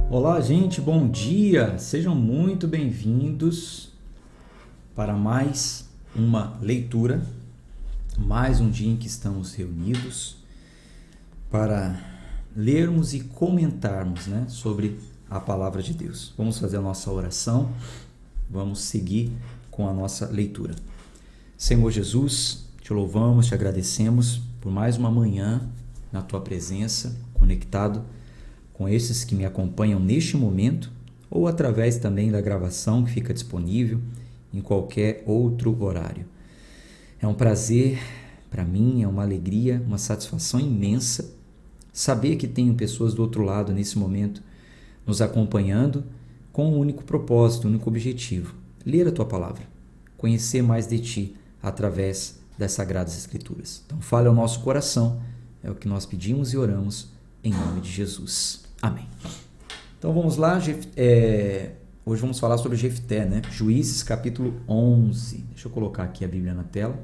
Olá, gente, bom dia! Sejam muito bem-vindos para mais uma leitura, mais um dia em que estamos reunidos para lermos e comentarmos, sobre a palavra de Deus. Vamos fazer a nossa oração, vamos seguir com a nossa leitura. Senhor Jesus, te louvamos, te agradecemos por mais uma manhã na tua presença, conectado com esses que me acompanham neste momento ou através também da gravação que fica disponível em qualquer outro horário. É um prazer para mim, é uma alegria, uma satisfação imensa saber que tenho pessoas do outro lado nesse momento nos acompanhando com um único propósito, um único objetivo: ler a tua palavra, conhecer mais de ti através das Sagradas Escrituras. Então fale ao nosso coração, é o que nós pedimos e oramos em nome de Jesus. Amém. Então vamos lá, hoje vamos falar sobre Jefté, Juízes capítulo 11. Deixa eu colocar aqui a Bíblia na tela.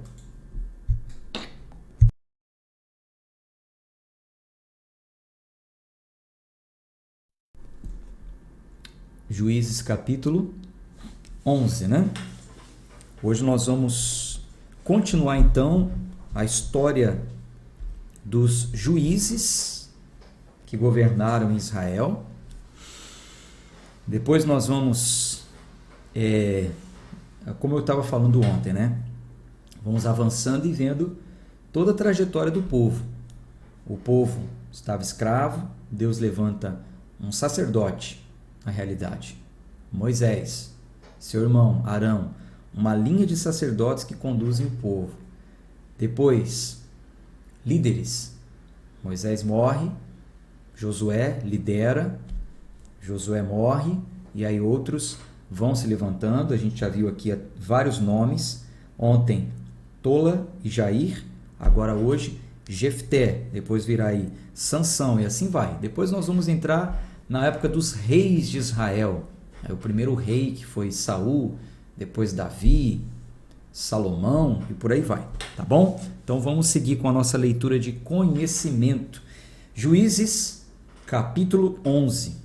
Juízes capítulo 11, Hoje nós vamos continuar então a história dos juízes que governaram Israel. Depois nós vamos, como eu estava falando ontem, vamos avançando e vendo toda a trajetória do povo. O povo estava escravo, Deus levanta um sacerdote, na realidade, Moisés, seu irmão Arão, uma linha de sacerdotes que conduzem o povo. Depois, líderes. Moisés morre, Josué lidera, Josué morre, e aí outros vão se levantando. A gente já viu aqui vários nomes. Ontem, Tola e Jair, agora hoje, Jefté, depois virá aí Sansão, e assim vai. Depois nós vamos entrar na época dos reis de Israel. O primeiro rei que foi Saul, depois Davi, Salomão e por aí vai, tá bom? Então vamos seguir com a nossa leitura de conhecimento. Juízes, capítulo 11.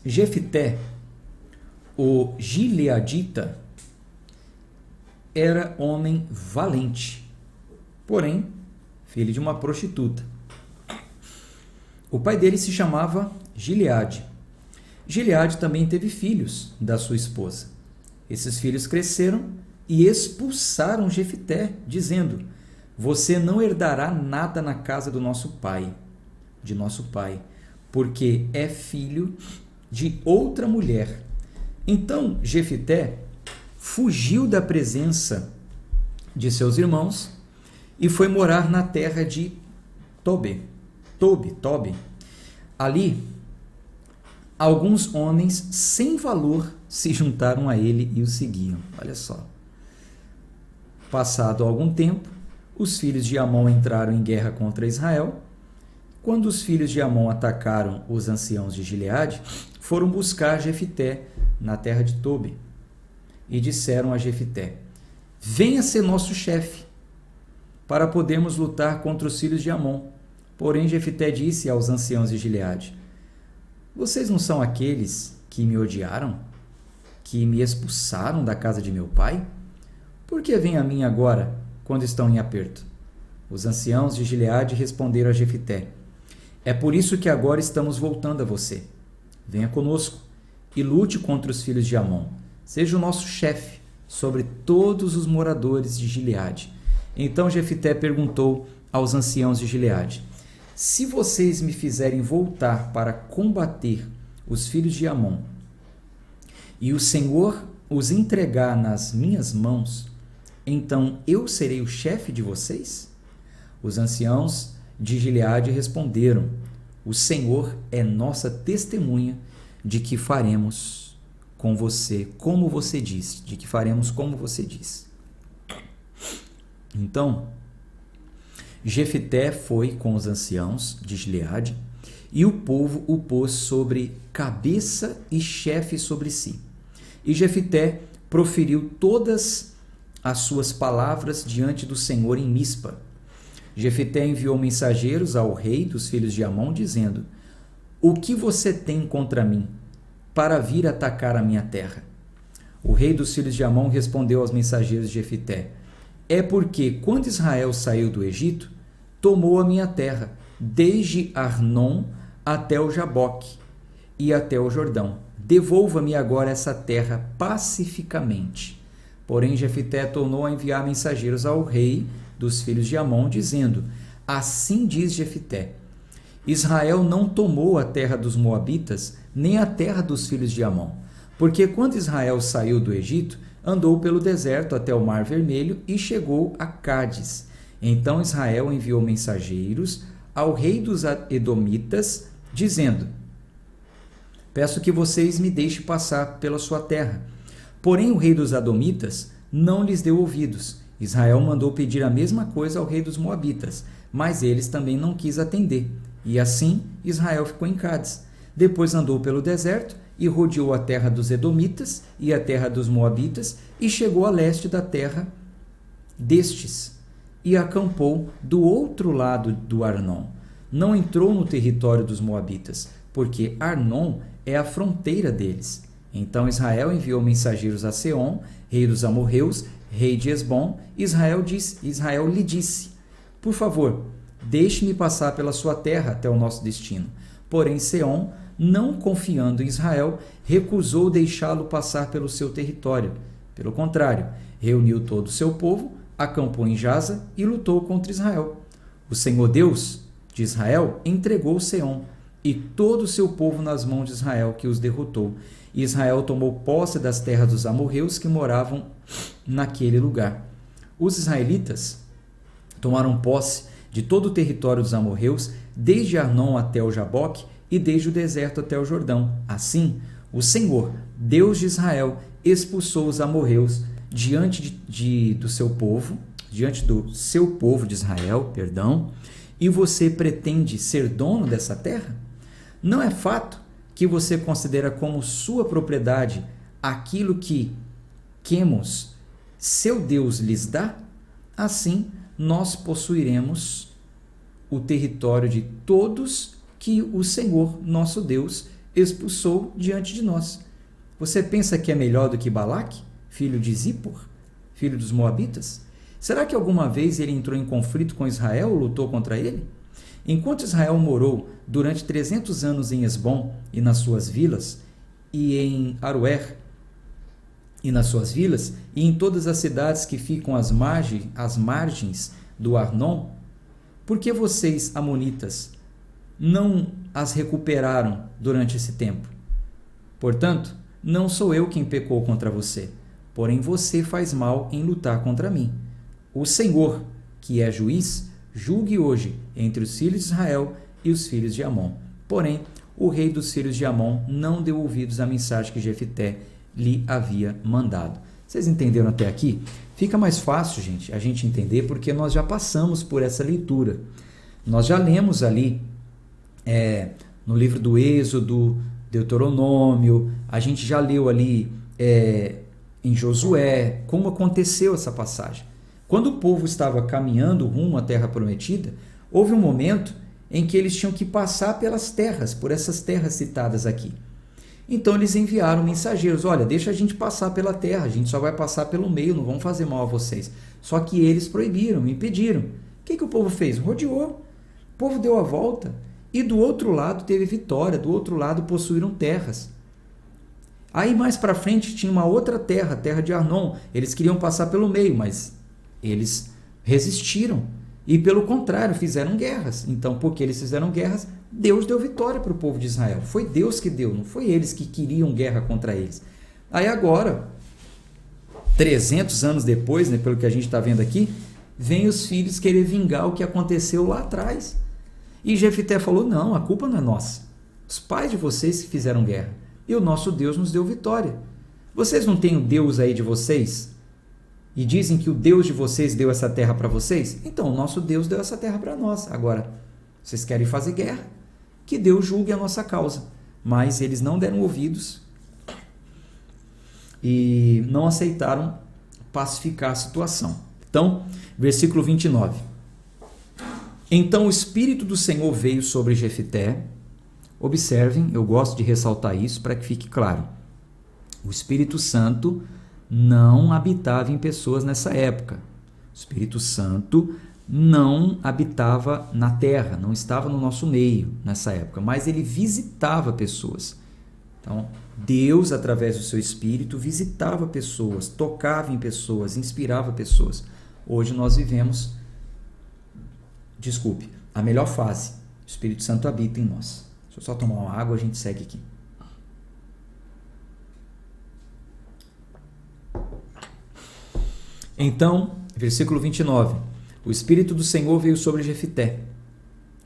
Jefté, o gileadita, era homem valente, porém filho de uma prostituta. O pai dele se chamava Gileade. Gileade também teve filhos da sua esposa. Esses filhos cresceram e expulsaram Jefté, dizendo: você não herdará nada na casa do nosso pai, porque é filho de outra mulher. Então Jefté fugiu da presença de seus irmãos e foi morar na terra de Tobi. Ali, alguns homens sem valor se juntaram a ele e o seguiam. Olha só. Passado algum tempo, os filhos de Amon entraram em guerra contra Israel. Quando os filhos de Amon atacaram os anciãos de Gileade, foram buscar Jefté na terra de Tobi e disseram a Jefté: venha ser nosso chefe, para podermos lutar contra os filhos de Amon. Porém Jefté disse aos anciãos de Gileade: vocês não são aqueles que me odiaram, que me expulsaram da casa de meu pai? Por que vêm a mim agora, quando estão em aperto? Os anciãos de Gileade responderam a Jefté: é por isso que agora estamos voltando a você. Venha conosco e lute contra os filhos de Amon. Seja o nosso chefe sobre todos os moradores de Gileade. Então Jefté perguntou aos anciãos de Gileade: se vocês me fizerem voltar para combater os filhos de Amon, e o Senhor os entregar nas minhas mãos, então eu serei o chefe de vocês? Os anciãos de Gileade responderam: o Senhor é nossa testemunha de que faremos com você como você disse, Então Jefté foi com os anciãos de Gileade, e o povo o pôs sobre cabeça e chefe sobre si. E Jefté proferiu todas as suas palavras diante do Senhor em Mispa. Jefté enviou mensageiros ao rei dos filhos de Amon, dizendo: o que você tem contra mim para vir atacar a minha terra? O rei dos filhos de Amon respondeu aos mensageiros de Jefité: é porque, quando Israel saiu do Egito, tomou a minha terra, desde Arnon até o Jaboque e até o Jordão. Devolva-me agora essa terra pacificamente. Porém, Jefité tornou a enviar mensageiros ao rei dos filhos de Amon, dizendo: assim diz Jefité: Israel não tomou a terra dos Moabitas, nem a terra dos filhos de Amon, porque quando Israel saiu do Egito, andou pelo deserto até o Mar Vermelho e chegou a Cádiz. Então Israel enviou mensageiros ao rei dos Edomitas, dizendo: peço que vocês me deixem passar pela sua terra. Porém o rei dos Edomitas não lhes deu ouvidos. Israel mandou pedir a mesma coisa ao rei dos Moabitas, mas eles também não quis atender. E assim Israel ficou em Cádiz. Depois andou pelo deserto e rodeou a terra dos Edomitas e a terra dos Moabitas e chegou a leste da terra destes e acampou do outro lado do Arnon. Não entrou no território dos Moabitas, porque Arnon é a fronteira deles. Então Israel enviou mensageiros a Seom, rei dos amorreus, rei de Esbom. Israel lhe disse: por favor, deixe-me passar pela sua terra até o nosso destino. Porém Seom, não confiando em Israel, recusou deixá-lo passar pelo seu território. Pelo contrário, reuniu todo o seu povo, acampou em Jaza e lutou contra Israel. O Senhor Deus de Israel entregou Seom e todo o seu povo nas mãos de Israel, que os derrotou. E Israel tomou posse das terras dos amorreus que moravam naquele lugar. Os israelitas tomaram posse de todo o território dos amorreus, desde Arnon até o Jaboque e desde o deserto até o Jordão. Assim, o Senhor, Deus de Israel, expulsou os amorreus diante do seu povo de Israel, e você pretende ser dono dessa terra? Não é fato que você considera como sua propriedade aquilo que Quemos, seu Deus, lhes dá? Assim, nós possuiremos o território de todos que o Senhor, nosso Deus, expulsou diante de nós. Você pensa que é melhor do que Balaque, filho de Zippor, filho dos Moabitas? Será que alguma vez ele entrou em conflito com Israel ou lutou contra ele? Enquanto Israel morou durante 300 anos em Esbom e nas suas vilas, e em Aroer e nas suas vilas, e em todas as cidades que ficam às margens do Arnon, por que vocês, amonitas, não as recuperaram durante esse tempo? Portanto, não sou eu quem pecou contra você, porém você faz mal em lutar contra mim. O Senhor, que é juiz, julgue hoje entre os filhos de Israel e os filhos de Amon. Porém, o rei dos filhos de Amon não deu ouvidos à mensagem que Jefité lhe havia mandado. Vocês entenderam até aqui? Fica mais fácil, gente, a gente entender, porque nós já passamos por essa leitura. Nós já lemos ali no livro do Êxodo, Deuteronômio, a gente já leu ali em Josué, como aconteceu essa passagem. Quando o povo estava caminhando rumo à terra prometida, houve um momento em que eles tinham que passar pelas terras, por essas terras citadas aqui. Então eles enviaram mensageiros: olha, deixa a gente passar pela terra, a gente só vai passar pelo meio, não vamos fazer mal a vocês. Só que eles proibiram, impediram. O que o povo fez? Rodeou. O povo deu a volta e do outro lado teve vitória, do outro lado possuíram terras. Aí mais para frente tinha uma outra terra, a terra de Arnon. Eles queriam passar pelo meio, mas eles resistiram e, pelo contrário, fizeram guerras. Então, porque eles fizeram guerras, Deus deu vitória para o povo de Israel. Foi Deus que deu, não foi eles que queriam guerra contra eles. Aí agora, 300 anos depois, né, pelo que a gente está vendo aqui, vem os filhos querer vingar o que aconteceu lá atrás. E Jefité falou: não, a culpa não é nossa. Os pais de vocês que fizeram guerra. E o nosso Deus nos deu vitória. Vocês não têm o Deus aí de vocês? E dizem que o Deus de vocês deu essa terra para vocês? Então, o nosso Deus deu essa terra para nós. Agora, vocês querem fazer guerra? Que Deus julgue a nossa causa. Mas eles não deram ouvidos e não aceitaram pacificar a situação. Então, versículo 29. Então o Espírito do Senhor veio sobre Jefité, Observem, eu gosto de ressaltar isso para que fique claro. O Espírito Santo não habitava em pessoas nessa época. O Espírito Santo não habitava na terra, não estava no nosso meio nessa época, mas ele visitava pessoas. Então, Deus, através do seu Espírito, visitava pessoas, tocava em pessoas, inspirava pessoas. Hoje nós vivemos, a melhor fase. O Espírito Santo habita em nós. Deixa eu só tomar uma água, a gente segue aqui. Então, versículo 29. O Espírito do Senhor veio sobre Jefité.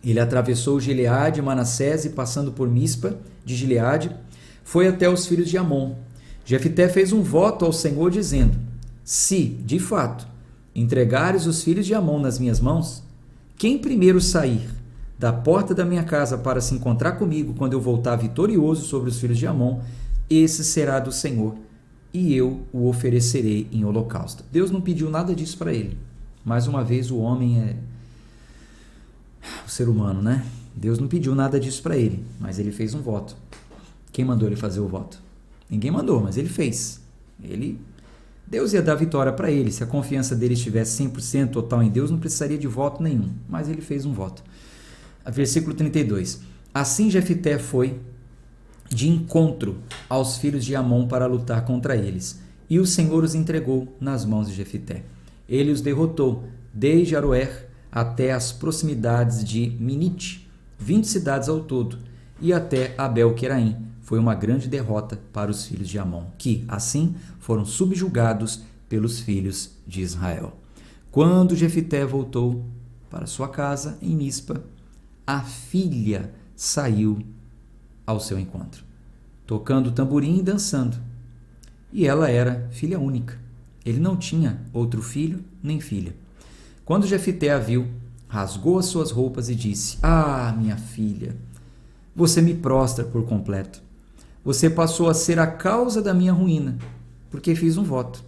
Ele atravessou Gileade e Manassés e, passando por Mispa de Gileade, foi até os filhos de Amon. Jefité fez um voto ao Senhor, dizendo: se, de fato, entregares os filhos de Amon nas minhas mãos, quem primeiro sair da porta da minha casa para se encontrar comigo quando eu voltar vitorioso sobre os filhos de Amon, esse será do Senhor, e eu o oferecerei em holocausto. Deus não pediu nada disso para ele. Mais uma vez, o homem é o ser humano, né? Deus não pediu nada disso para ele, mas ele fez um voto. Quem mandou ele fazer o voto? Ninguém mandou, mas ele fez. Deus ia dar vitória para ele. Se a confiança dele estivesse 100% total em Deus, não precisaria de voto nenhum, mas ele fez um voto. Versículo 32. Assim Jefité foi de encontro aos filhos de Amon para lutar contra eles, e o Senhor os entregou nas mãos de Jefité. Ele os derrotou desde Aroer até as proximidades de Minite, 20 cidades ao todo, e até Abel-Queraim. Foi uma grande derrota para os filhos de Amon, que, assim, foram subjugados pelos filhos de Israel. Quando Jefité voltou para sua casa em Mispa, a filha saiu ao seu encontro, tocando tamborim e dançando. E ela era filha única. Ele não tinha outro filho nem filha. Quando Jefité a viu, rasgou as suas roupas e disse: ah, minha filha, você me prostra por completo. Você passou a ser a causa da minha ruína, porque fiz um voto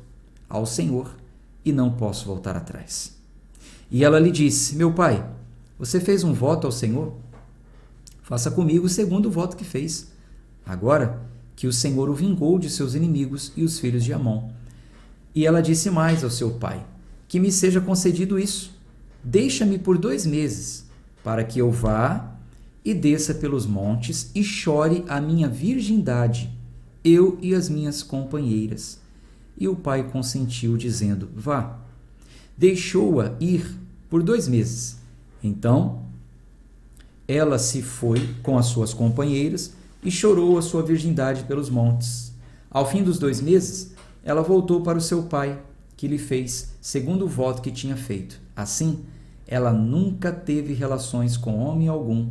ao Senhor e não posso voltar atrás. E ela lhe disse: meu pai, você fez um voto ao Senhor? Faça comigo segundo o voto que fez. Agora que o Senhor o vingou de seus inimigos e os filhos de Amon. E ela disse mais ao seu pai: que me seja concedido isso. Deixa-me por 2 meses, para que eu vá e desça pelos montes e chore a minha virgindade, eu e as minhas companheiras. E o pai consentiu, dizendo: vá. Deixou-a ir por 2 meses. Então ela se foi com as suas companheiras e chorou a sua virgindade pelos montes. Ao fim dos 2 meses, ela voltou para o seu pai, que lhe fez segundo o voto que tinha feito. Assim, ela nunca teve relações com homem algum.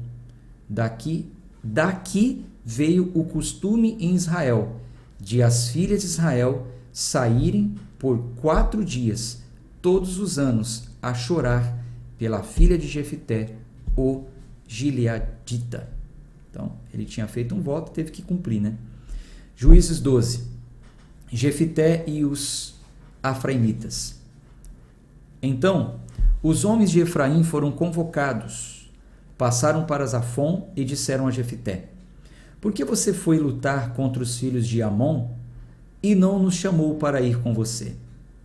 Daqui veio o costume em Israel, de as filhas de Israel saírem por 4 dias, todos os anos, a chorar pela filha de Jefité, o Gileadita. Então, ele tinha feito um voto, teve que cumprir, né? Juízes 12. Jefité e os Efraimitas. Então, os homens de Efraim foram convocados, passaram para Zafon e disseram a Jefité: por que você foi lutar contra os filhos de Amon e não nos chamou para ir com você?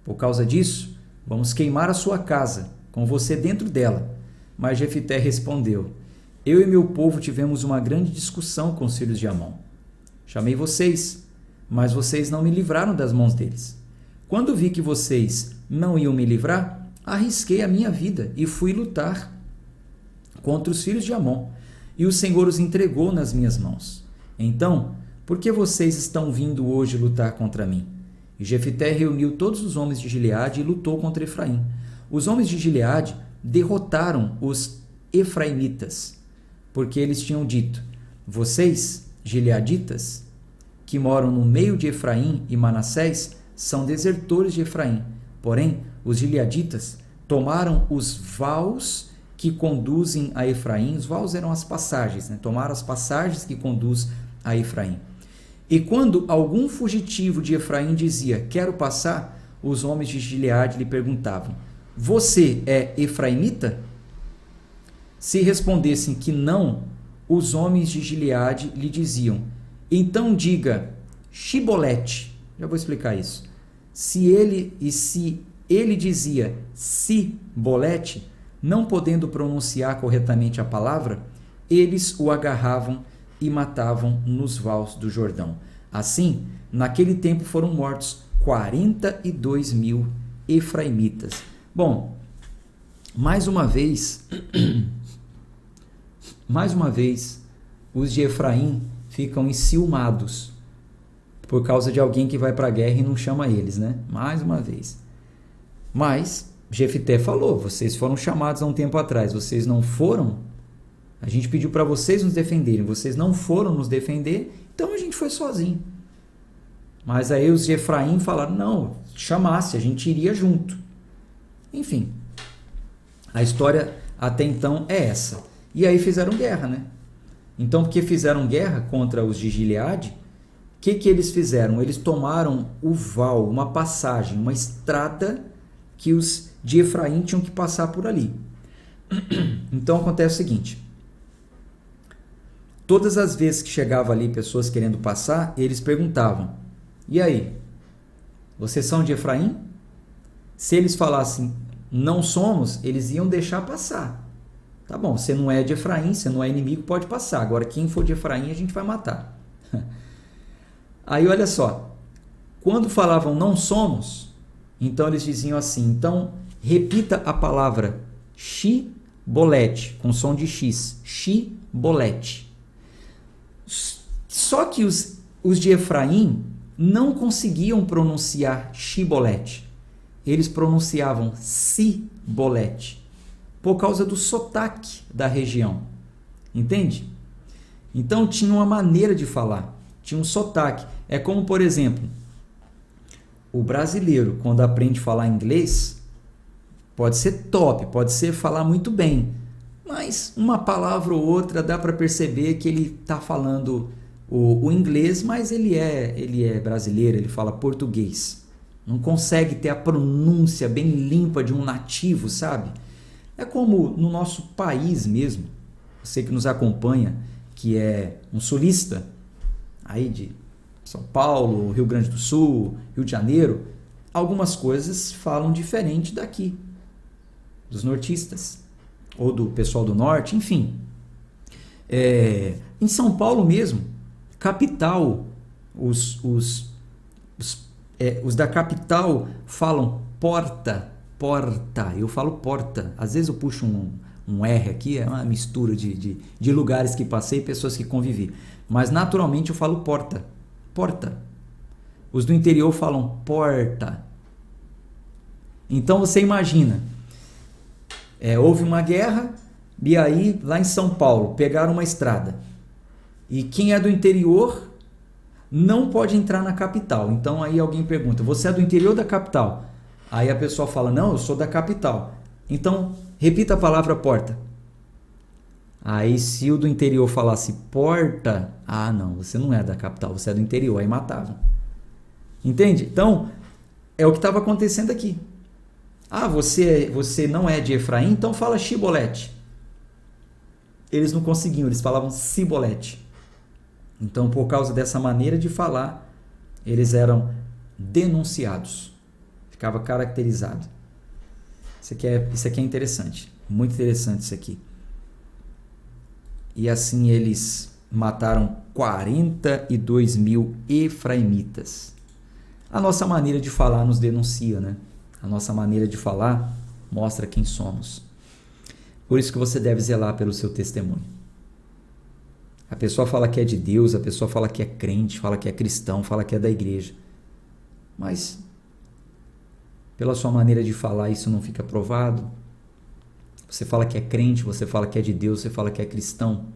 Por causa disso, vamos queimar a sua casa, com você dentro dela. Mas Jefité respondeu: eu e meu povo tivemos uma grande discussão com os filhos de Amon. Chamei vocês, mas vocês não me livraram das mãos deles. Quando vi que vocês não iam me livrar, arrisquei a minha vida e fui lutar contra os filhos de Amon, e o Senhor os entregou nas minhas mãos. Então, por que vocês estão vindo hoje lutar contra mim? E Jefité reuniu todos os homens de Gileade e lutou contra Efraim. Os homens de Gileade derrotaram os Efraimitas, porque eles tinham dito: vocês, gileaditas, que moram no meio de Efraim e Manassés, são desertores de Efraim. Porém, os gileaditas tomaram os vaus que conduzem a Efraim. Os vaus eram as passagens, né? Tomaram as passagens que conduzem a Efraim. E quando algum fugitivo de Efraim dizia: quero passar, os homens de Gileade lhe perguntavam: você é efraimita? Se respondessem que não, os homens de Gileade lhe diziam: então diga Shibolete. Já vou explicar isso. Se ele dizia Sibolete, não podendo pronunciar corretamente a palavra, eles o agarravam e matavam nos vales do Jordão. Assim, naquele tempo foram mortos 42.000 efraimitas. Bom, mais uma vez, os de Efraim ficam enciumados por causa de alguém que vai para a guerra e não chama eles, né? Mais uma vez. Mas Jefté falou: vocês foram chamados há um tempo atrás, vocês não foram? A gente pediu para vocês nos defenderem, vocês não foram nos defender, então a gente foi sozinho. Mas aí os de Efraim falaram: não, chamasse, a gente iria junto. Enfim, a história até então é essa. E aí fizeram guerra, né? Então, porque fizeram guerra contra os de Gileade, o que eles fizeram? Eles tomaram o val, uma passagem, uma estrada que os de Efraim tinham que passar por ali. Então acontece o seguinte: todas as vezes que chegava ali pessoas querendo passar, eles perguntavam: e aí, vocês são de Efraim? Se eles falassem não somos, eles iam deixar passar. Tá bom, você não é de Efraim, você não é inimigo, pode passar. Agora quem for de Efraim a gente vai matar. Aí olha só, quando falavam não somos, então eles diziam assim: então repita a palavra Shibolete, com som de X, Shibolete. Só que os de Efraim não conseguiam pronunciar Shibolete. Eles pronunciavam Sibolete, por causa do sotaque da região. Entende? Então tinha uma maneira de falar, tinha um sotaque. É como, por exemplo, o brasileiro, quando aprende a falar inglês, pode ser top, pode ser falar muito bem, mas uma palavra ou outra dá para perceber que ele está falando o inglês, mas ele é brasileiro, ele fala português. Não consegue ter a pronúncia bem limpa de um nativo, sabe? É como no nosso país mesmo, você que nos acompanha, que é um sulista, aí de São Paulo, Rio Grande do Sul, Rio de Janeiro, algumas coisas falam diferente daqui, dos nortistas, ou do pessoal do norte, enfim. Em São Paulo mesmo, capital, os da capital falam porta. Eu falo porta. Às vezes eu puxo um R aqui, é uma mistura de lugares que passei, pessoas que convivi. Mas naturalmente eu falo porta. Os do interior falam porta. Então você imagina, houve uma guerra e aí lá em São Paulo pegaram uma estrada. E quem é do interior não pode entrar na capital. Então aí alguém pergunta: você é do interior ou da capital? Aí a pessoa fala: não, eu sou da capital. Então repita a palavra porta. Aí se o do interior falasse porta, não, você não é da capital, você é do interior, aí matava. Entende? Então é o que estava acontecendo aqui. Você não é de Efraim, então fala Shibolete. Eles não conseguiam, eles falavam Sibolete. Então, por causa dessa maneira de falar, eles eram denunciados. Ficava caracterizado. Isso aqui é interessante. Muito interessante isso aqui. E assim eles mataram 42.000 efraimitas. A nossa maneira de falar nos denuncia, né? A nossa maneira de falar mostra quem somos. Por isso que você deve zelar pelo seu testemunho. A pessoa fala que é de Deus, a pessoa fala que é crente, fala que é cristão, fala que é da igreja. Mas, pela sua maneira de falar, isso não fica provado. Você fala que é crente, você fala que é de Deus, você fala que é cristão.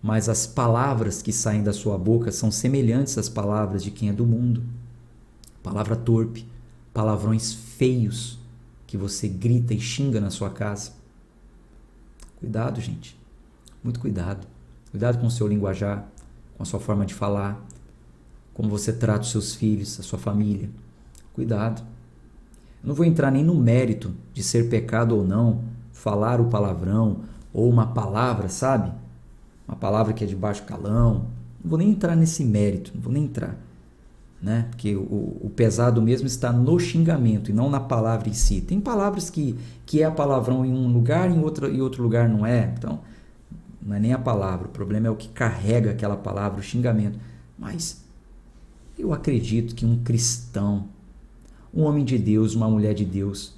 Mas as palavras que saem da sua boca são semelhantes às palavras de quem é do mundo. Palavra torpe, palavrões feios que você grita e xinga na sua casa. Cuidado, gente. Muito cuidado. Cuidado com o seu linguajar, com a sua forma de falar, como você trata os seus filhos, a sua família. Cuidado. Eu não vou entrar nem no mérito de ser pecado ou não, falar o palavrão ou uma palavra, sabe? uma palavra que é de baixo calão. Não vou nem entrar nesse mérito, não vou nem entrar, né? Porque o pesado mesmo está no xingamento e não na palavra em si. Tem palavras que é palavrão em um lugar e em outro lugar não é. Então, não é nem a palavra, o problema é o que carrega aquela palavra, o xingamento. Mas eu acredito que um cristão, um homem de Deus, uma mulher de Deus,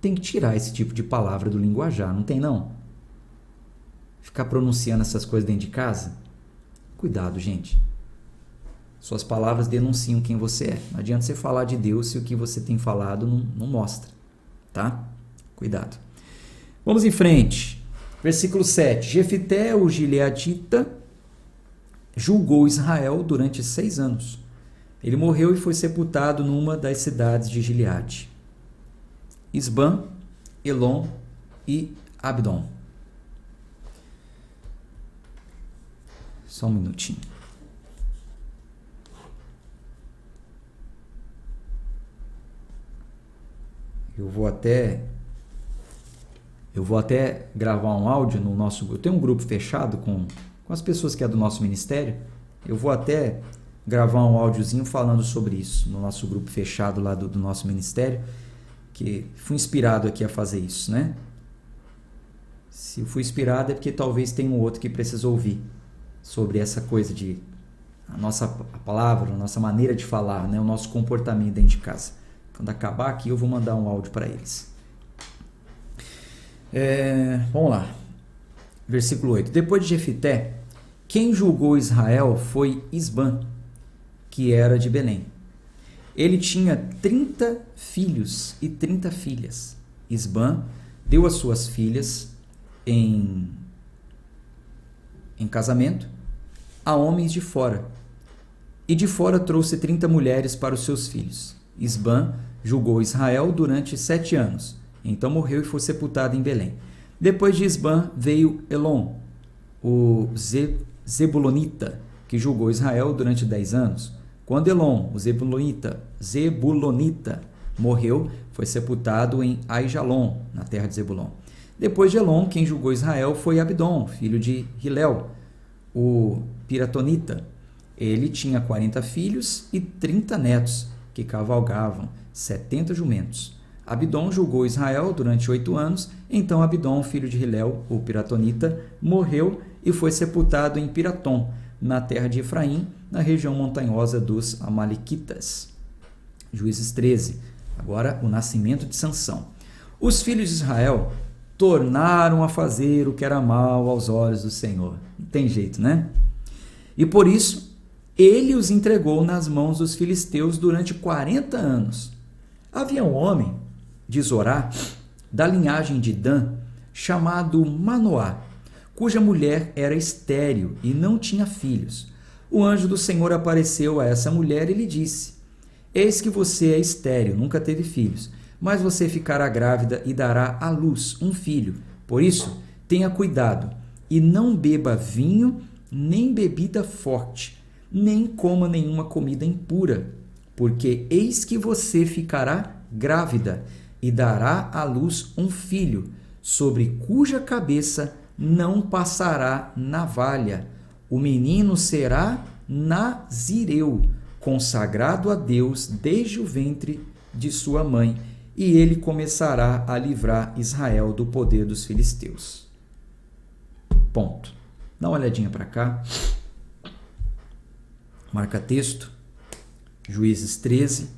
tem que tirar esse tipo de palavra do linguajar, não tem não? Ficar pronunciando essas coisas dentro de casa? Cuidado, gente. Suas palavras denunciam quem você é. Não adianta você falar de Deus se o que você tem falado não mostra, tá? Cuidado. Vamos em frente. Versículo 7. Jefité, o gileadita, julgou Israel durante 6 anos. Ele morreu e foi sepultado numa das cidades de Gileade. Isbã, Elon e Abdon. Só um minutinho. Eu vou até gravar um áudio no nosso grupo. Eu tenho um grupo fechado com as pessoas que é do nosso ministério. Eu vou até gravar um áudiozinho falando sobre isso no nosso grupo fechado lá do nosso ministério, que fui inspirado aqui a fazer isso, né? Se eu fui inspirado é porque talvez tenha um outro que precisa ouvir sobre essa coisa de a palavra, a nossa maneira de falar, né? O nosso comportamento dentro de casa. Quando acabar aqui eu vou mandar um áudio para eles. Vamos lá. Versículo 8. Depois de Jefité, quem julgou Israel foi Isbã, que era de Belém. Ele tinha 30 filhos e 30 filhas. Isbã deu as suas filhas em casamento a homens de fora. E de fora trouxe 30 mulheres para os seus filhos. Isbã julgou Israel durante 7 anos. Então morreu e foi sepultado em Belém. Depois de Isbã veio Elon, o Zebulonita, que julgou Israel durante 10 anos. Quando Elon, o Zebulonita, morreu, foi sepultado em Aijalon, na terra de Zebulon. Depois de Elon, quem julgou Israel foi Abdon, filho de Hilel, o Piratonita. Ele tinha 40 filhos e 30 netos, que cavalgavam 70 jumentos. Abdon julgou Israel durante 8 anos. Então Abdon, filho de Hilel, o Piratonita, morreu e foi sepultado em Piratom, na terra de Efraim, na região montanhosa dos Amalequitas. Juízes 13. Agora o nascimento de Sansão. Os filhos de Israel tornaram a fazer o que era mal aos olhos do Senhor. Não tem jeito, né? E por isso ele os entregou nas mãos dos filisteus durante 40 anos. Havia um homem de Zorá, da linhagem de Dan, chamado Manoá, cuja mulher era estéril e não tinha filhos. O anjo do Senhor apareceu a essa mulher e lhe disse: Eis que você é estéril, nunca teve filhos, mas você ficará grávida e dará à luz um filho. Por isso, tenha cuidado e não beba vinho, nem bebida forte, nem coma nenhuma comida impura, porque eis que você ficará grávida e dará à luz um filho, sobre cuja cabeça não passará navalha. O menino será nazireu, consagrado a Deus desde o ventre de sua mãe, e ele começará a livrar Israel do poder dos filisteus. Ponto. Dá uma olhadinha para cá. Marca texto. Juízes 13.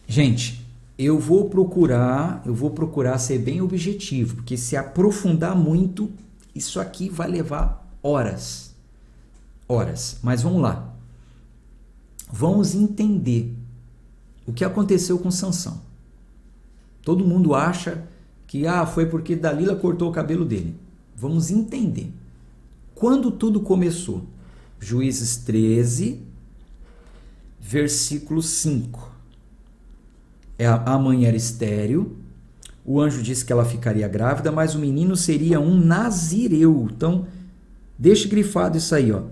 Gente, eu vou procurar ser bem objetivo, porque se aprofundar muito, isso aqui vai levar horas. Mas vamos lá. Vamos entender o que aconteceu com Sansão. Todo mundo acha que foi porque Dalila cortou o cabelo dele. Vamos entender. Quando tudo começou? Juízes 13, versículo 5. A mãe era estéril, o anjo disse que ela ficaria grávida, mas o menino seria um nazireu. Então, deixe grifado isso aí, ó.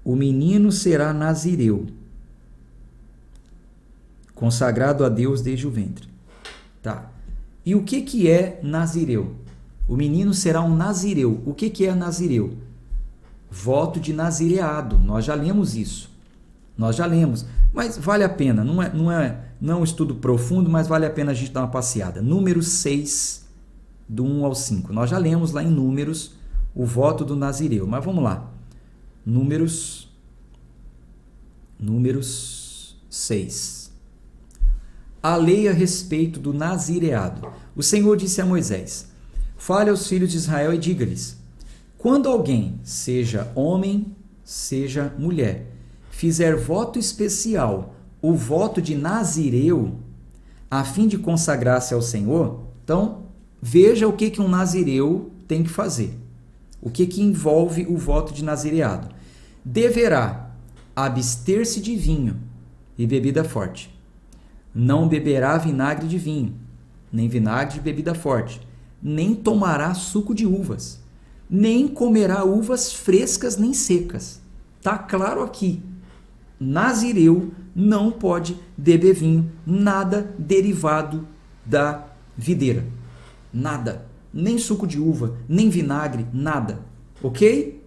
O menino será nazireu, consagrado a Deus desde o ventre. Tá. E o que é nazireu? O menino será um nazireu. O que é nazireu? Voto de nazireado. Nós já lemos isso. Nós já lemos. Mas vale a pena. Não é um estudo profundo, mas vale a pena a gente dar uma passeada. Números 6, do 1 ao 5. Nós já lemos lá em Números o voto do nazireu. Mas vamos lá. Números 6. A lei a respeito do nazireado. O Senhor disse a Moisés: fale aos filhos de Israel e diga-lhes: quando alguém, seja homem, seja mulher, fizer voto especial, o voto de nazireu, a fim de consagrar-se ao Senhor, então veja o que um nazireu tem que fazer. O que envolve o voto de nazireado? Deverá abster-se de vinho e bebida forte. Não beberá vinagre de vinho, nem vinagre de bebida forte, nem tomará suco de uvas, nem comerá uvas frescas nem secas. Tá claro aqui. Nazireu não pode beber vinho, nada derivado da videira. Nada. Nem suco de uva, nem vinagre, nada. Ok?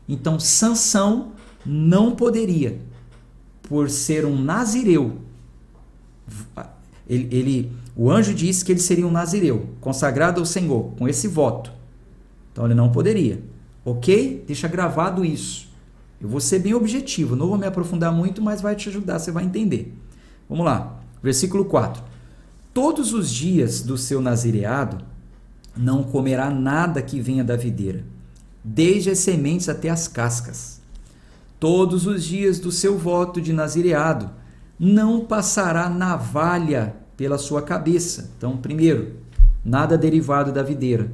Então Sansão não poderia, por ser um nazireu. O anjo disse que ele seria um nazireu, consagrado ao Senhor, com esse voto. Então ele não poderia. Ok? Deixa gravado isso. Eu vou ser bem objetivo, não vou me aprofundar muito, mas vai te ajudar, você vai entender. Vamos lá. Versículo 4. Todos os dias do seu nazireado não comerá nada que venha da videira, desde as sementes até as cascas. Todos os dias do seu voto de nazireado não passará navalha pela sua cabeça. Então, primeiro, nada derivado da videira.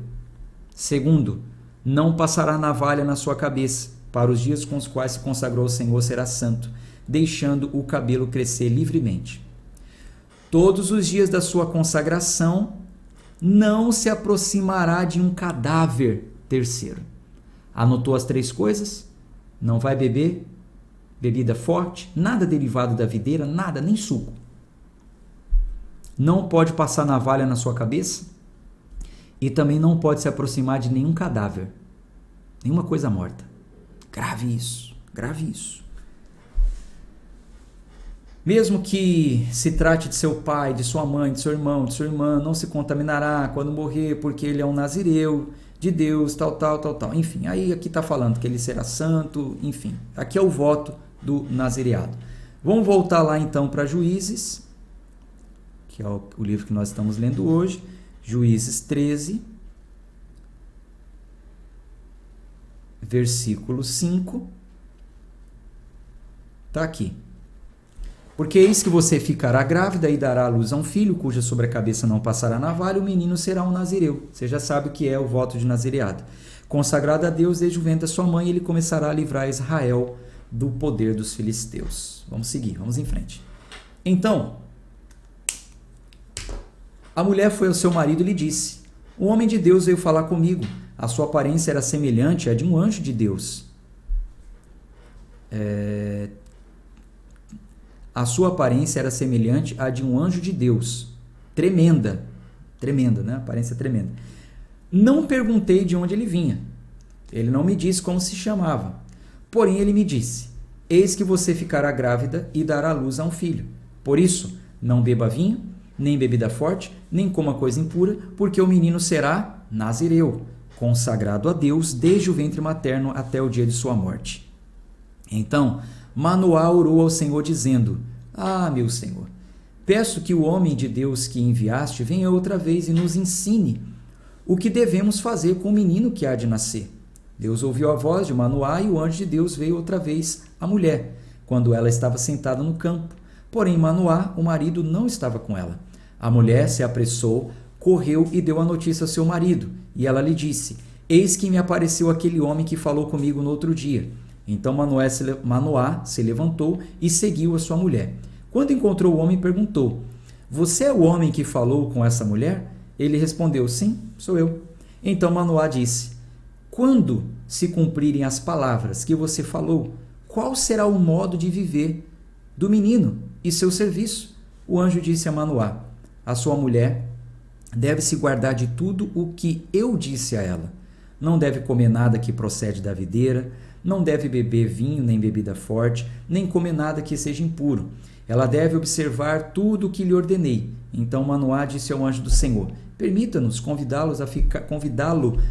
Segundo, não passará navalha na sua cabeça. Para os dias com os quais se consagrou ao Senhor será santo, deixando o cabelo crescer livremente. Todos os dias da sua consagração não se aproximará de um cadáver terceiro. Anotou as 3 coisas? Não vai beber bebida forte, nada derivado da videira, nada, nem suco. Não pode passar navalha na sua cabeça e também não pode se aproximar de nenhum cadáver, nenhuma coisa morta. Grave isso, grave isso. Mesmo que se trate de seu pai, de sua mãe, de seu irmão, de sua irmã, não se contaminará quando morrer, porque ele é um nazireu de Deus, tal. Enfim, aí aqui está falando que ele será santo, enfim. Aqui é o voto do nazireado. Vamos voltar lá então para Juízes, que é o livro que nós estamos lendo hoje. Juízes 13, versículo 5. Está aqui. Porque eis que você ficará grávida e dará à luz a um filho, cuja sobre a cabeça não passará navalha, o menino será um nazireu. Você já sabe o que é o voto de nazireado. Consagrado a Deus desde o ventre da sua mãe, ele começará a livrar Israel do poder dos filisteus. Vamos seguir, vamos em frente. Então, a mulher foi ao seu marido e lhe disse: o homem de Deus veio falar comigo. A sua aparência era semelhante à de um anjo de Deus. A sua aparência era semelhante à de um anjo de Deus. Tremenda, né? Aparência tremenda. Não perguntei de onde ele vinha. Ele não me disse como se chamava. Porém, ele me disse: eis que você ficará grávida e dará luz a um filho. Por isso, não beba vinho, nem bebida forte, nem coma coisa impura, porque o menino será nazireu, consagrado a Deus desde o ventre materno até o dia de sua morte. Então, Manoá orou ao Senhor dizendo: ah, meu Senhor, peço que o homem de Deus que enviaste venha outra vez e nos ensine o que devemos fazer com o menino que há de nascer. Deus ouviu a voz de Manoá e o anjo de Deus veio outra vez à mulher, quando ela estava sentada no campo. Porém, Manoá, o marido, não estava com ela. A mulher se apressou, correu e deu a notícia ao seu marido. E ela lhe disse: eis que me apareceu aquele homem que falou comigo no outro dia. Então Manoá se levantou e seguiu a sua mulher. Quando encontrou o homem, perguntou: você é o homem que falou com essa mulher? Ele respondeu: sim, sou eu. Então Manoá disse: quando se cumprirem as palavras que você falou, qual será o modo de viver do menino e seu serviço? O anjo disse a Manoá: a sua mulher deve-se guardar de tudo o que eu disse a ela. Não deve comer nada que procede da videira, não deve beber vinho nem bebida forte, nem comer nada que seja impuro. Ela deve observar tudo o que lhe ordenei. Então Manoá disse ao anjo do Senhor: permita-nos convidá-lo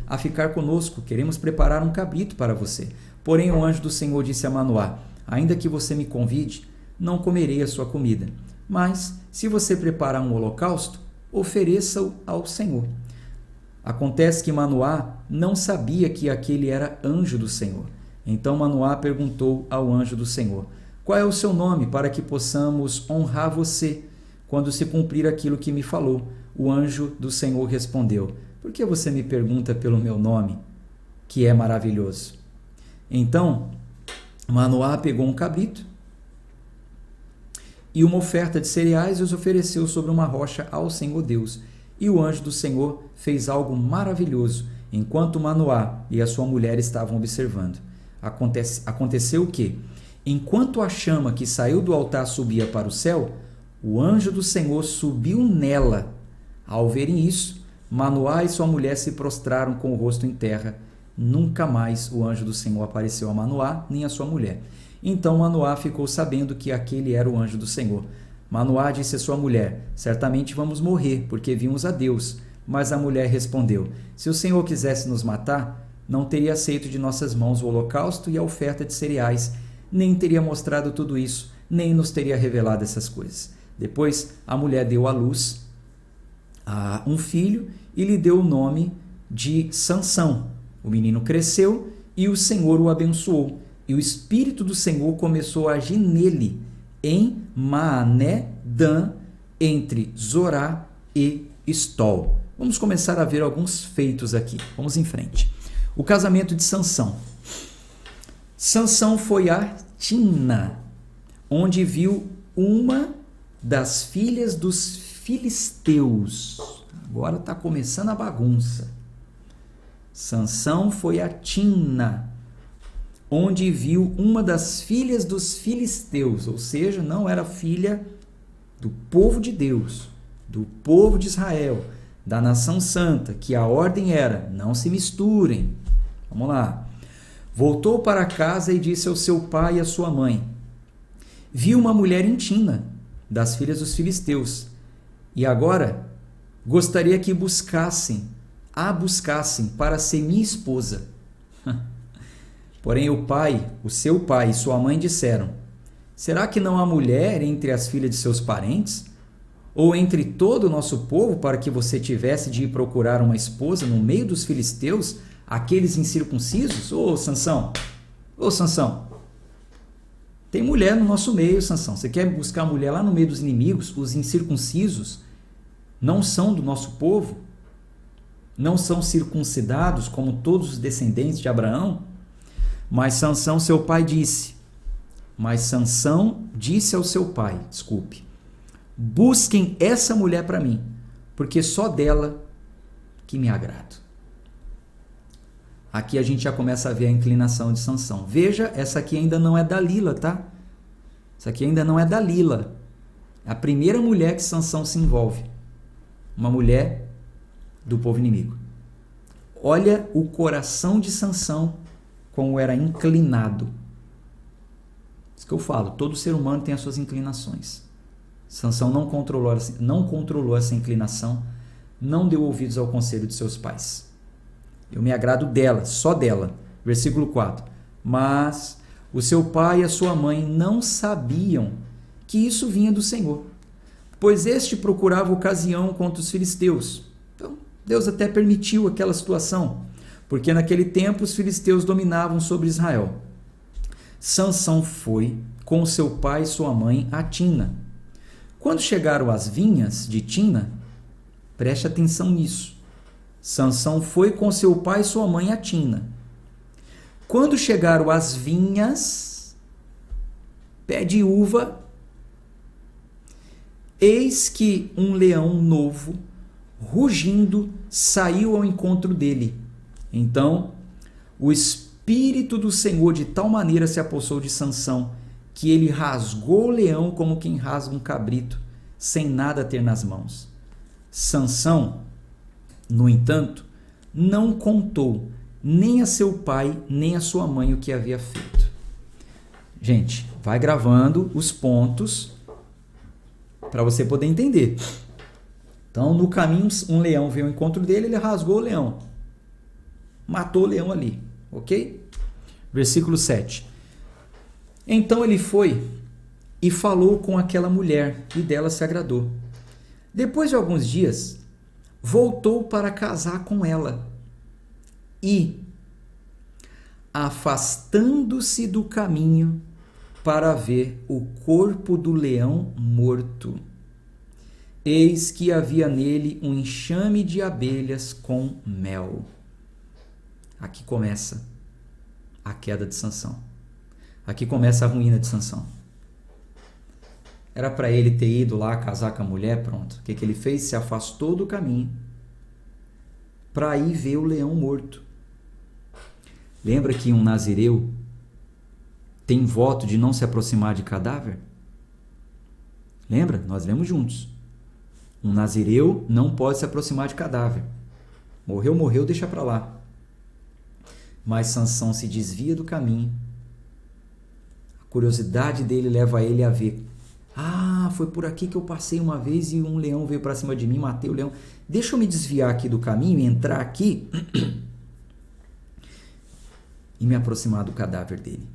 a ficar conosco. Queremos preparar um cabrito para você. Porém o anjo do Senhor disse a Manoá: ainda que você me convide, não comerei a sua comida. Mas, se você preparar um holocausto, ofereça-o ao Senhor. Acontece que Manoá não sabia que aquele era anjo do Senhor. Então Manoá perguntou ao anjo do Senhor: qual é o seu nome, para que possamos honrar você quando se cumprir aquilo que me falou? O anjo do Senhor respondeu: por que você me pergunta pelo meu nome, que é maravilhoso? Então Manoá pegou um cabrito e uma oferta de cereais e os ofereceu sobre uma rocha ao Senhor Deus. E o anjo do Senhor fez algo maravilhoso, enquanto Manoá e a sua mulher estavam observando. Aconteceu que, enquanto a chama que saiu do altar subia para o céu, o anjo do Senhor subiu nela. Ao verem isso, Manoá e sua mulher se prostraram com o rosto em terra. Nunca mais o anjo do Senhor apareceu a Manoá nem a sua mulher. Então Manoá ficou sabendo que aquele era o anjo do Senhor. Manoá disse a sua mulher: certamente vamos morrer, porque vimos a Deus. Mas a mulher respondeu: se o Senhor quisesse nos matar, não teria aceito de nossas mãos o holocausto e a oferta de cereais, nem teria mostrado tudo isso, nem nos teria revelado essas coisas. Depois a mulher deu à luz a um filho e lhe deu o nome de Sansão. O menino cresceu e o Senhor o abençoou. E o Espírito do Senhor começou a agir nele, em Maané-Dan, entre Zorá e Estol. Vamos começar a ver alguns feitos aqui. Vamos em frente. O casamento de Sansão. Sansão foi a Timna, onde viu uma das filhas dos filisteus. Agora está começando a bagunça. Sansão foi a Timna, onde viu uma das filhas dos filisteus, ou seja, não era filha do povo de Deus, do povo de Israel, da nação santa, que a ordem era: não se misturem. Vamos lá. Voltou para casa e disse ao seu pai e à sua mãe: vi uma mulher em Timna, das filhas dos filisteus, e agora gostaria que a buscassem para ser minha esposa. Porém o seu pai e sua mãe disseram: será que não há mulher entre as filhas de seus parentes, ou entre todo o nosso povo, para que você tivesse de ir procurar uma esposa no meio dos filisteus, aqueles incircuncisos? Ô Sansão, tem mulher no nosso meio, Sansão. Você quer buscar mulher lá no meio dos inimigos? Os incircuncisos não são do nosso povo? Não são circuncidados como todos os descendentes de Abraão? Mas Sansão disse ao seu pai: busquem essa mulher para mim, porque só dela que me agrado. Aqui a gente já começa a ver a inclinação de Sansão. Veja, essa aqui ainda não é Dalila, tá? Essa aqui ainda não é Dalila. É a primeira mulher que Sansão se envolve. Uma mulher do povo inimigo. Olha o coração de Sansão, como era inclinado. Isso que eu falo, todo ser humano tem as suas inclinações. Sansão não controlou essa inclinação, não deu ouvidos ao conselho de seus pais. Eu me agrado dela, só dela. Versículo 4. Mas o seu pai e a sua mãe não sabiam que isso vinha do Senhor, pois este procurava ocasião contra os filisteus. Então, Deus até permitiu aquela situação, porque naquele tempo os filisteus dominavam sobre Israel. Sansão foi com seu pai e sua mãe a Timna. Quando chegaram às vinhas de Timna, preste atenção nisso. Sansão foi com seu pai e sua mãe a Timna. Quando chegaram às vinhas, pé de uva, eis que um leão novo, rugindo, saiu ao encontro dele. Então, o Espírito do Senhor de tal maneira se apossou de Sansão, que ele rasgou o leão como quem rasga um cabrito, sem nada ter nas mãos. Sansão No entanto, não contou nem a seu pai, nem a sua mãe o que havia feito. Gente, vai gravando os pontos para você poder entender. Então, no caminho, um leão veio ao encontro dele, ele rasgou o leão. Matou o leão ali, ok? Versículo 7. Então ele foi e falou com aquela mulher, e dela se agradou. Depois de alguns dias, voltou para casar com ela. E, afastando-se do caminho para ver o corpo do leão morto, eis que havia nele um enxame de abelhas com mel. Aqui começa a queda de Sansão. Aqui começa a ruína de Sansão. Era para ele ter ido lá casar com a mulher, pronto. O que ele fez? Se afastou do caminho para ir ver o leão morto. Lembra que um nazireu tem voto de não se aproximar de cadáver? Lembra? Nós lemos juntos. Um nazireu não pode se aproximar de cadáver. Morreu, morreu, deixa para lá. Mas Sansão se desvia do caminho. A curiosidade dele leva ele a ver. Ah, foi por aqui que eu passei uma vez e um leão veio para cima de mim, matei o leão. Deixa eu me desviar aqui do caminho e entrar aqui e me aproximar do cadáver dele.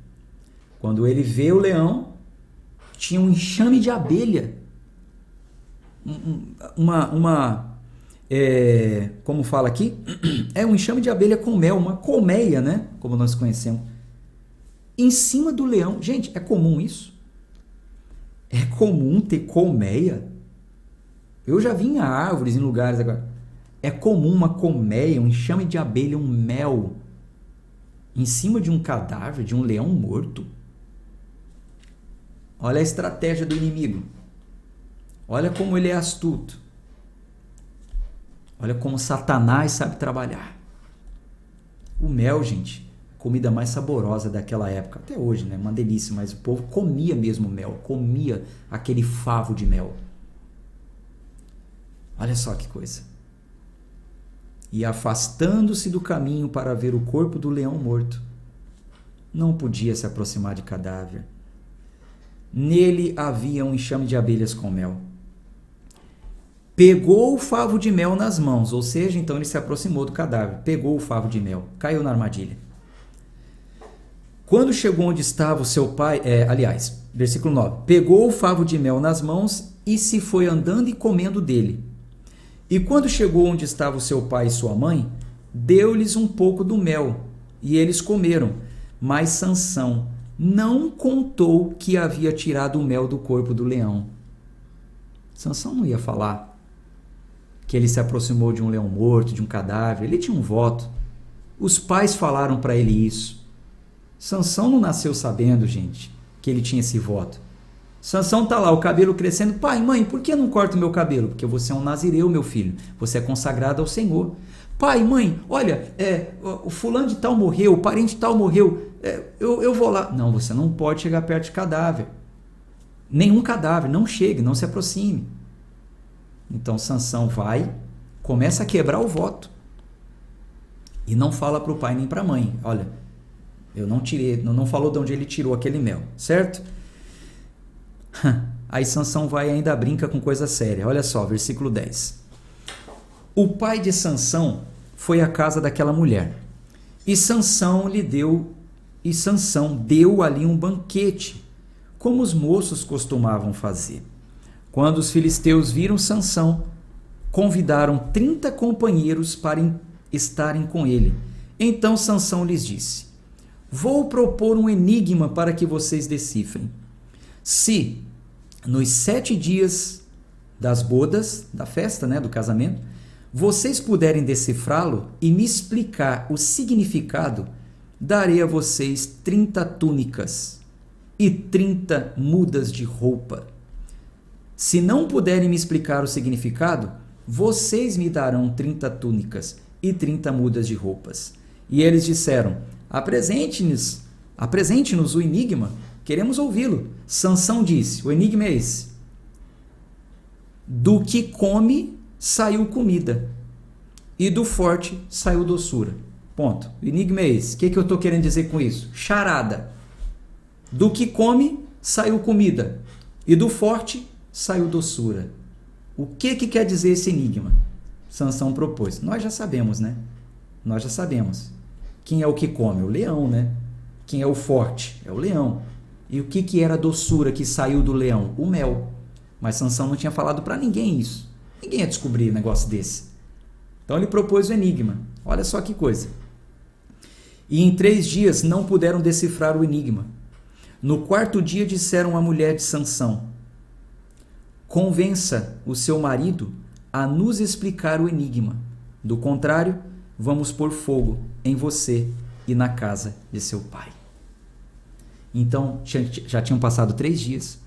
Quando ele vê o leão, tinha um enxame de abelha. Como fala aqui? É um enxame de abelha com mel, uma colmeia, né? Como nós conhecemos. Em cima do leão. Gente, é comum isso? É comum ter colmeia? Eu já vi em árvores, em lugares agora. É comum uma colmeia, um enxame de abelha, um mel em cima de um cadáver, de um leão morto? Olha a estratégia do inimigo. Olha como ele é astuto. Olha como Satanás sabe trabalhar. O mel, gente, comida mais saborosa daquela época. Até hoje, né? Uma delícia, mas o povo comia mesmo mel. Comia aquele favo de mel. Olha só que coisa. E afastando-se do caminho para ver o corpo do leão morto, não podia se aproximar de cadáver. Nele havia um enxame de abelhas com mel. Pegou o favo de mel nas mãos, ou seja, então ele se aproximou do cadáver, pegou o favo de mel, caiu na armadilha. Quando chegou onde estava o seu pai, versículo 9, pegou o favo de mel nas mãos e se foi andando e comendo dele. E quando chegou onde estava o seu pai e sua mãe, deu-lhes um pouco do mel, e eles comeram. Mas Sansão não contou que havia tirado o mel do corpo do leão. Sansão não ia falar que ele se aproximou de um leão morto, de um cadáver. Ele tinha um voto. Os pais falaram para ele isso. Sansão não nasceu sabendo, gente, que ele tinha esse voto. Sansão está lá, o cabelo crescendo. Pai, mãe, por que eu não corto o meu cabelo? Porque você é um nazireu, meu filho. Você é consagrado ao Senhor. Pai, mãe, olha, o fulano de tal morreu, o parente tal morreu. Eu vou lá. Não, você não pode chegar perto de cadáver. Nenhum cadáver, não chegue, não se aproxime. Então Sansão vai, começa a quebrar o voto. E não fala para o pai nem para a mãe. Olha, eu não tirei, não falou de onde ele tirou aquele mel, certo? Aí Sansão vai e ainda brinca com coisa séria. Olha só, versículo 10. O pai de Sansão foi à casa daquela mulher. E Sansão deu ali um banquete, como os moços costumavam fazer. Quando os filisteus viram Sansão, convidaram 30 companheiros para estarem com ele. Então Sansão lhes disse: vou propor um enigma para que vocês decifrem. Se nos 7 dias das bodas, da festa, né, do casamento, vocês puderem decifrá-lo e me explicar o significado, darei a vocês 30 túnicas e 30 mudas de roupa. Se não puderem me explicar o significado, vocês me darão 30 túnicas e 30 mudas de roupas. E eles disseram: apresente-nos o enigma, queremos ouvi-lo. Sansão disse, o enigma é esse: do que come saiu comida, e do forte saiu doçura. Ponto. O enigma é esse. O que eu estou querendo dizer com isso? Charada. Do que come, saiu comida. E do forte, saiu doçura. O que quer dizer esse enigma? Sansão propôs. Nós já sabemos, né? Nós já sabemos. Quem é o que come? O leão, né? Quem é o forte? É o leão. E o que era a doçura que saiu do leão? O mel. Mas Sansão não tinha falado para ninguém isso. Ninguém ia descobrir um negócio desse. Então ele propôs o enigma. Olha só que coisa. E em 3 dias não puderam decifrar o enigma. No 4º dia disseram à mulher de Sansão: convença o seu marido a nos explicar o enigma. Do contrário, vamos pôr fogo em você e na casa de seu pai. Então, já tinham passado 3 dias.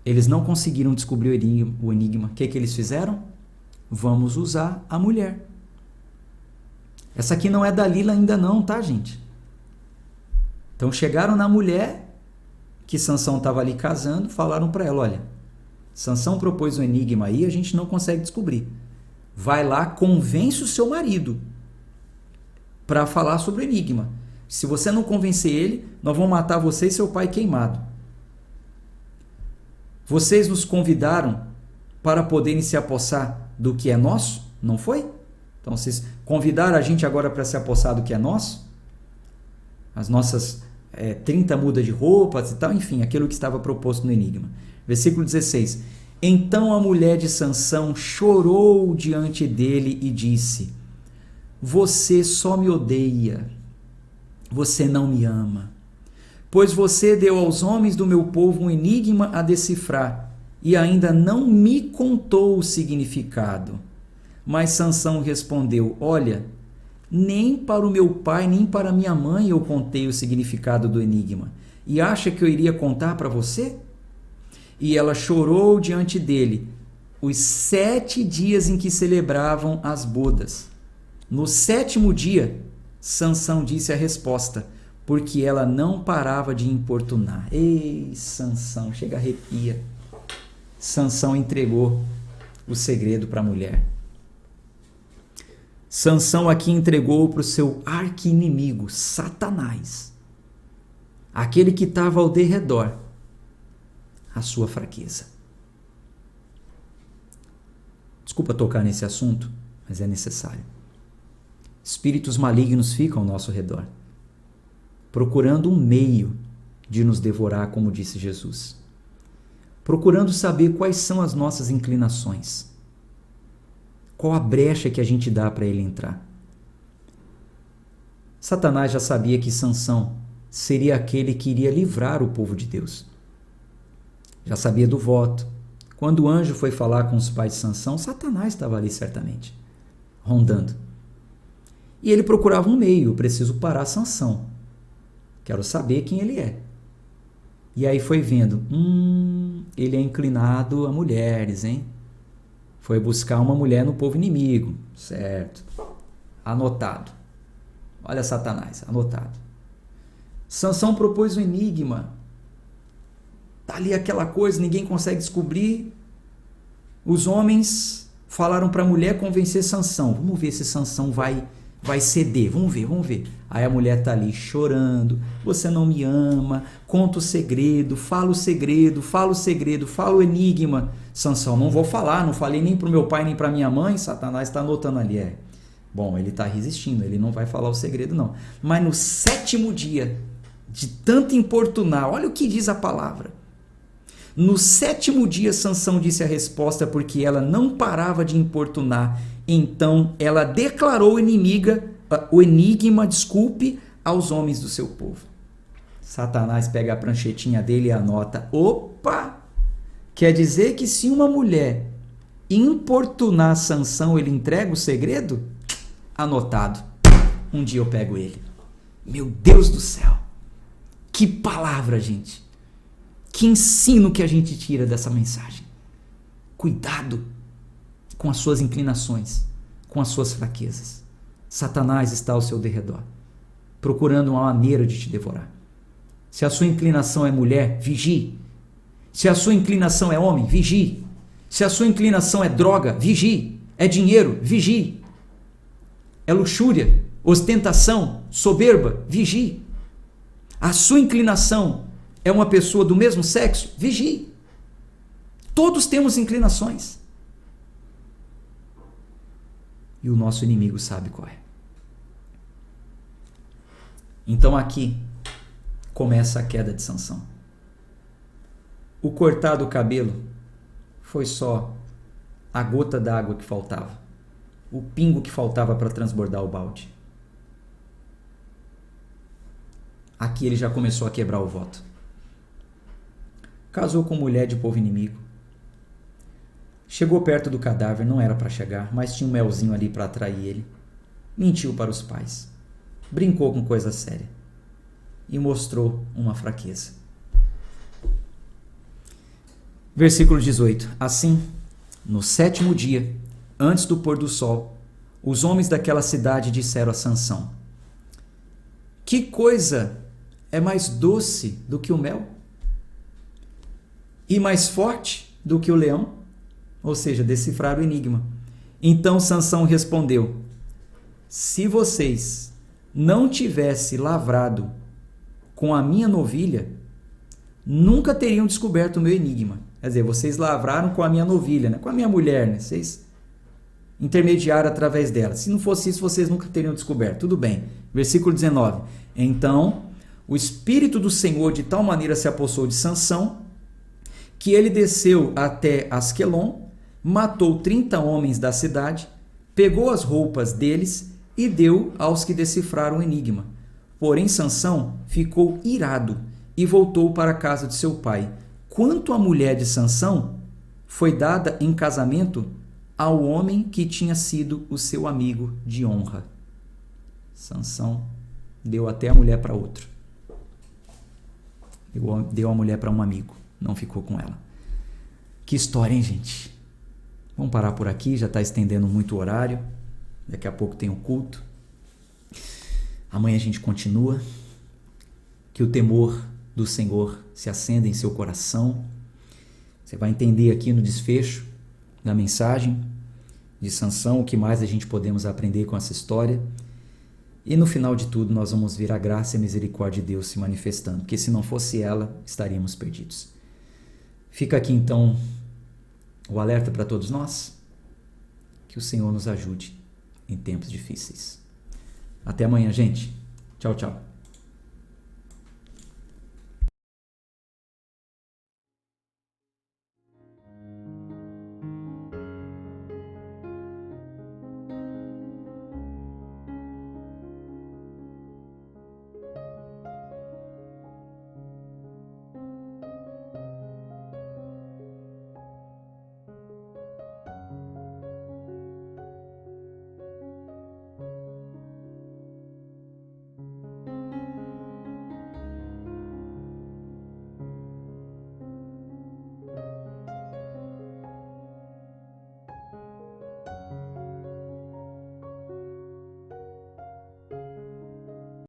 Eles não conseguiram descobrir o enigma. O que eles fizeram? Vamos usar a mulher. Essa aqui não é Dalila ainda não, tá, gente? Então chegaram na mulher que Sansão estava ali casando, falaram para ela: olha, Sansão propôs um enigma aí, a gente não consegue descobrir. Vai lá, convence o seu marido para falar sobre o enigma. Se você não convencer ele, nós vamos matar você e seu pai queimado. Vocês nos convidaram para poderem se apossar do que é nosso, não foi? Então vocês convidaram a gente agora para se apossar do que é nosso? As nossas 30 mudas de roupas e tal, enfim, aquilo que estava proposto no enigma. Versículo 16. Então a mulher de Sansão chorou diante dele e disse: você só me odeia, você não me ama, pois você deu aos homens do meu povo um enigma a decifrar e ainda não me contou o significado. Mas Sansão respondeu: olha, nem para o meu pai nem para minha mãe eu contei o significado do enigma, e acha que eu iria contar para você? E ela chorou diante dele os 7 dias em que celebravam as bodas. No 7º dia, Sansão disse a resposta, porque ela não parava de importunar. Ei, Sansão, chega a arrepia. Sansão entregou o segredo para a mulher. Sansão aqui entregou para o seu arqui-inimigo, Satanás, aquele que estava ao derredor, a sua fraqueza. Desculpa tocar nesse assunto, mas é necessário. Espíritos malignos ficam ao nosso redor, procurando um meio de nos devorar, como disse Jesus. Procurando saber quais são as nossas inclinações. Qual a brecha que a gente dá para ele entrar. Satanás já sabia que Sansão seria aquele que iria livrar o povo de Deus. Já sabia do voto. Quando o anjo foi falar com os pais de Sansão, Satanás estava ali certamente, rondando. E ele procurava um meio: eu preciso parar Sansão. Quero saber quem ele é. E aí foi vendo, ele é inclinado a mulheres, hein? Foi buscar uma mulher no povo inimigo, certo? Anotado. Olha Satanás, anotado. Sansão propôs um enigma. Tá ali aquela coisa, ninguém consegue descobrir. Os homens falaram para a mulher convencer Sansão. Vamos ver se Sansão vai ceder, vamos ver. Aí a mulher tá ali chorando: você não me ama, conta o segredo, fala o segredo, fala o enigma. Sansão: não vou falar, não falei nem pro meu pai nem pra minha mãe. Satanás está anotando ali. Bom, ele está resistindo, ele não vai falar o segredo não. Mas no 7º dia, de tanto importunar, olha o que diz a palavra. No 7º dia Sansão disse a resposta, porque ela não parava de importunar. Então ela declarou o enigma, aos homens do seu povo. Satanás pega a pranchetinha dele e anota. Opa! Quer dizer que se uma mulher importunar Sansão, ele entrega o segredo? Anotado. Um dia eu pego ele. Meu Deus do céu! Que palavra, gente! Que ensino que a gente tira dessa mensagem. Cuidado com as suas inclinações, com as suas fraquezas. Satanás está ao seu derredor, procurando uma maneira de te devorar. Se a sua inclinação é mulher, vigie. Se a sua inclinação é homem, vigie. Se a sua inclinação é droga, vigie. É dinheiro, vigie. é luxúria, ostentação, soberba, vigie. A sua inclinação é uma pessoa do mesmo sexo, vigie. Todos temos inclinações. E o nosso inimigo sabe qual é. Então aqui começa a queda de Sansão. O cortar do cabelo foi só a gota d'água que faltava, o pingo que faltava para transbordar o balde. Aqui ele já começou a quebrar o voto. Casou com mulher de povo inimigo. Chegou perto do cadáver, não era para chegar, mas tinha um melzinho ali para atrair ele. Mentiu para os pais. Brincou com coisa séria. E mostrou uma fraqueza. Versículo 18. Assim, no 7º dia, antes do pôr do sol, os homens daquela cidade disseram a Sansão: que coisa é mais doce do que o mel? E mais forte do que o leão? Ou seja, decifrar o enigma. Então Sansão respondeu: se vocês não tivessem lavrado com a minha novilha, nunca teriam descoberto o meu enigma. Quer dizer, vocês lavraram com a minha novilha, né? Com a minha mulher, né? Vocês intermediaram através dela. Se não fosse isso, vocês nunca teriam descoberto. Tudo bem. Versículo 19. Então, o Espírito do Senhor de tal maneira se apossou de Sansão, que ele desceu até Asquelon, matou 30 homens da cidade, pegou as roupas deles e deu aos que decifraram o enigma. Porém, Sansão ficou irado e voltou para a casa de seu pai. Quanto à mulher de Sansão, foi dada em casamento ao homem que tinha sido o seu amigo de honra. Sansão deu até a mulher para outro. Deu a mulher para um amigo, não ficou com ela. Que história, hein, gente? Vamos parar por aqui, já está estendendo muito o horário. Daqui a pouco tem o culto. Amanhã a gente continua. Que o temor do Senhor se acenda em seu coração. Você vai entender aqui no desfecho da mensagem de Sansão o que mais a gente podemos aprender com essa história. E no final de tudo nós vamos ver a graça e a misericórdia de Deus se manifestando. Porque se não fosse ela, estaríamos perdidos. Fica aqui então o alerta para todos nós. Que o Senhor nos ajude em tempos difíceis. Até amanhã, gente. Tchau, tchau.